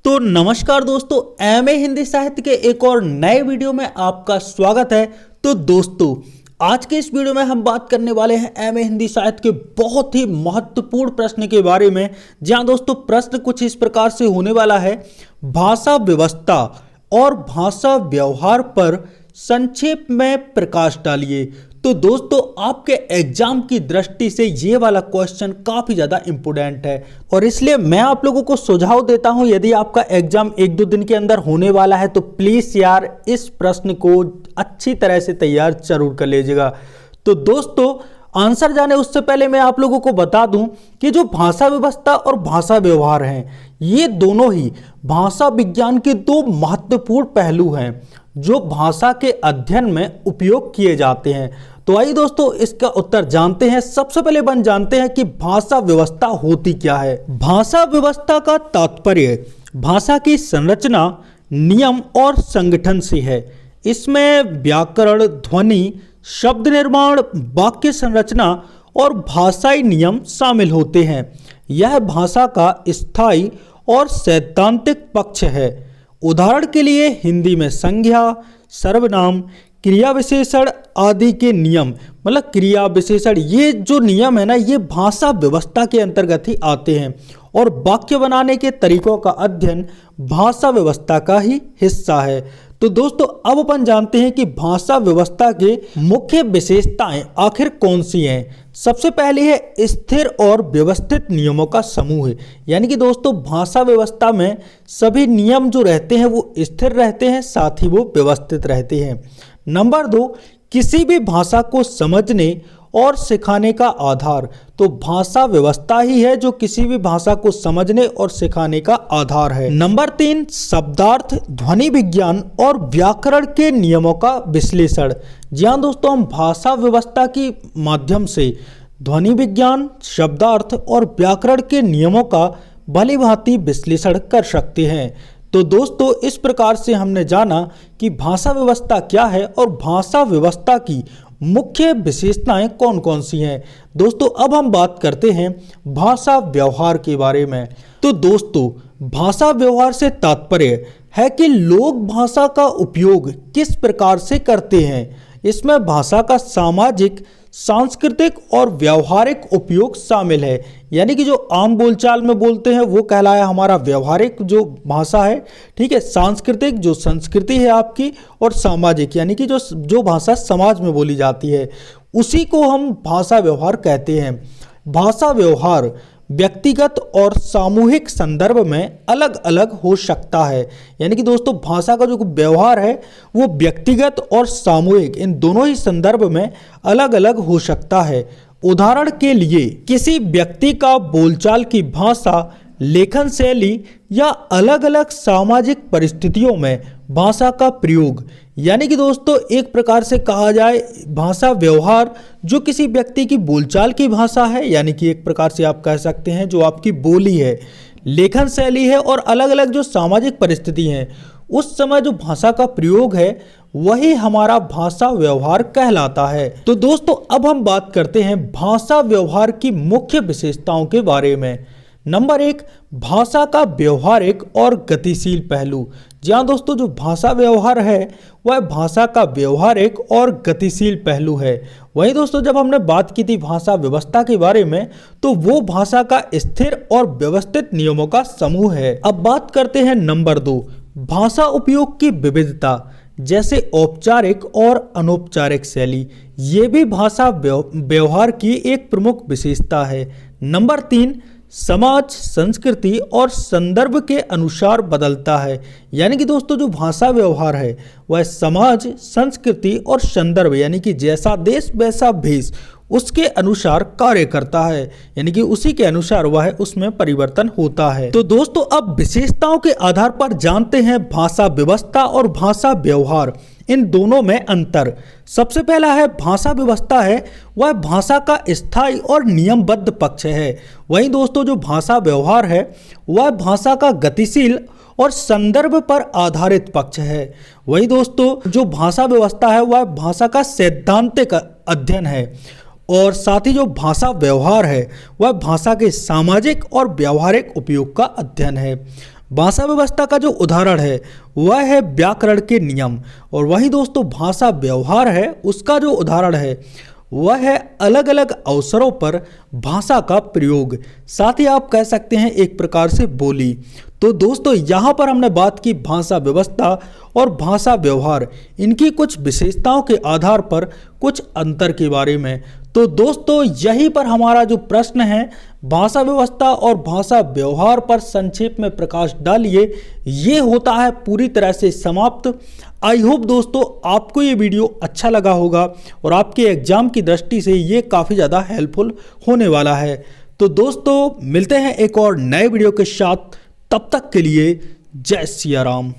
तो नमस्कार दोस्तों, एमए हिंदी साहित्य के एक और नए वीडियो में आपका स्वागत है। तो दोस्तों, आज के इस वीडियो में हम बात करने वाले हैं एमए हिंदी साहित्य के बहुत ही महत्वपूर्ण प्रश्न के बारे में। जहां दोस्तों प्रश्न कुछ इस प्रकार से होने वाला है, भाषा व्यवस्था और भाषा व्यवहार पर संक्षेप में प्रकाश डालिए। तो दोस्तों, आपके एग्जाम की दृष्टि से ये वाला क्वेश्चन काफ़ी ज़्यादा इम्पोर्टेंट है और इसलिए मैं आप लोगों को सुझाव देता हूं, यदि आपका एग्जाम 1-2 दिन के अंदर होने वाला है तो प्लीज़ यार इस प्रश्न को अच्छी तरह से तैयार जरूर कर लीजिएगा। तो दोस्तों, आंसर जाने उससे पहले मैं आप लोगों को बता दूं कि जो भाषा व्यवस्था और भाषा व्यवहार हैं, ये दोनों ही भाषा विज्ञान के दो महत्वपूर्ण पहलू हैं जो भाषा के अध्ययन में उपयोग किए जाते हैं। तो आइए दोस्तों, इसका उत्तर जानते हैं। सबसे पहले जानते हैं कि भाषा व्यवस्था होती क्या है। भाषा व्यवस्था का तात्पर्य भाषा की संरचना, नियम और संगठन से है। इसमें व्याकरण, ध्वनि, शब्द निर्माण, वाक्य संरचना और भाषाई नियम शामिल होते हैं। यह भाषा का स्थायी और सैद्धांतिक पक्ष है। उदाहरण के लिए हिंदी में संज्ञा, सर्वनाम, क्रिया विशेषण आदि के नियम, मतलब क्रिया विशेषण, ये जो नियम है ना, ये भाषा व्यवस्था के अंतर्गत ही आते हैं और वाक्य बनाने के तरीकों का अध्ययन भाषा व्यवस्था का ही हिस्सा है। तो दोस्तों, अब अपन जानते हैं कि भाषा व्यवस्था के मुख्य विशेषताएं आखिर कौन सी हैं। सबसे पहले है स्थिर और व्यवस्थित नियमों का समूह है। यानी कि दोस्तों, भाषा व्यवस्था में सभी नियम जो रहते हैं वो स्थिर रहते हैं, साथ ही वो व्यवस्थित रहते हैं। नंबर 2, किसी भी भाषा को समझने और सिखाने का आधार। तो भाषा व्यवस्था ही है जो किसी भी भाषा को समझने और सिखाने का आधार है। नंबर 3, शब्दार्थ, ध्वनि विज्ञान और व्याकरण के नियमों का विश्लेषण। जी हाँ दोस्तों, हम भाषा व्यवस्था के माध्यम से ध्वनि विज्ञान, शब्दार्थ और व्याकरण के नियमों का भली भांति विश्लेषण कर सकते हैं। तो दोस्तों, इस प्रकार से हमने जाना कि भाषा व्यवस्था क्या है और भाषा व्यवस्था की मुख्य विशेषताएं कौन कौन सी हैं। दोस्तों, अब हम बात करते हैं भाषा व्यवहार के बारे में। तो दोस्तों, भाषा व्यवहार से तात्पर्य है कि लोग भाषा का उपयोग किस प्रकार से करते हैं। इसमें भाषा का सामाजिक, सांस्कृतिक और व्यावहारिक उपयोग शामिल है। यानी कि जो आम बोलचाल में बोलते हैं वो कहलाया हमारा व्यावहारिक जो भाषा है, ठीक है। सांस्कृतिक जो संस्कृति है आपकी, और सामाजिक यानी कि जो भाषा समाज में बोली जाती है, उसी को हम भाषा व्यवहार कहते हैं। भाषा व्यवहार व्यक्तिगत और सामूहिक संदर्भ में अलग अलग हो सकता है। यानी कि दोस्तों, भाषा का जो व्यवहार है वो व्यक्तिगत और सामूहिक, इन दोनों ही संदर्भ में अलग अलग हो सकता है। उदाहरण के लिए, किसी व्यक्ति का बोलचाल की भाषा, लेखन शैली या अलग अलग सामाजिक परिस्थितियों में भाषा का प्रयोग। यानी कि दोस्तों, एक प्रकार से कहा जाए भाषा व्यवहार जो किसी व्यक्ति की बोलचाल की भाषा है, यानी कि एक प्रकार से आप कह सकते हैं जो आपकी बोली है, लेखन शैली है और अलग अलग जो सामाजिक परिस्थिति हैं उस समय जो भाषा का प्रयोग है वही हमारा भाषा व्यवहार कहलाता है। तो दोस्तों, अब हम बात करते हैं भाषा व्यवहार की मुख्य विशेषताओं के बारे में। नंबर 1, भाषा का व्यवहारिक और गतिशील पहलू। जी हाँ दोस्तों, जो भाषा व्यवहार है वह भाषा का व्यवहारिक और गतिशील पहलू है। वहीं दोस्तों, जब हमने बात की थी भाषा व्यवस्था के बारे में, तो वो भाषा का स्थिर और व्यवस्थित नियमों का समूह है। अब बात करते हैं नंबर 2, भाषा उपयोग की विविधता, जैसे औपचारिक और अनौपचारिक शैली। ये भी भाषा व्यवहार की एक प्रमुख विशेषता है। नंबर 3, समाज, संस्कृति और संदर्भ के अनुसार बदलता है। यानी कि दोस्तों, जो भाषा व्यवहार है वह समाज, संस्कृति और संदर्भ, यानी कि जैसा देश वैसा भेष, उसके अनुसार कार्य करता है। यानी कि उसी के अनुसार वह उसमें परिवर्तन होता है। तो दोस्तों, अब विशेषताओं के आधार पर जानते हैं भाषा व्यवस्था और भाषा व्यवहार, इन दोनों में अंतर। सबसे पहला है भाषा व्यवस्था है वह भाषा का स्थायी और नियमबद्ध पक्ष है। वहीं दोस्तों, जो भाषा व्यवहार है वह भाषा का गतिशील और संदर्भ पर आधारित पक्ष है। वहीं दोस्तों, जो भाषा व्यवस्था है वह भाषा का सैद्धांतिक अध्ययन है और साथ ही जो भाषा व्यवहार है वह भाषा के सामाजिक और व्यावहारिक उपयोग का अध्ययन है। भाषा व्यवस्था का जो उदाहरण है वह है व्याकरण के नियम, और वहीं दोस्तों भाषा व्यवहार है उसका जो उदाहरण है वह है अलग अलग अवसरों पर भाषा का प्रयोग, साथ ही आप कह सकते हैं एक प्रकार से बोली। तो दोस्तों यहाँ पर हमने बात की भाषा व्यवस्था और भाषा व्यवहार, इनकी कुछ विशेषताओं के आधार पर कुछ अंतर के बारे में। तो दोस्तों यहीं पर हमारा जो प्रश्न है भाषा व्यवस्था और भाषा व्यवहार पर संक्षेप में प्रकाश डालिए, ये होता है पूरी तरह से समाप्त। आई होप दोस्तों आपको ये वीडियो अच्छा लगा होगा और आपके एग्जाम की दृष्टि से ये काफ़ी ज़्यादा हेल्पफुल होने वाला है। तो दोस्तों मिलते हैं एक और नए वीडियो के साथ, तब तक के लिए जय सिया राम।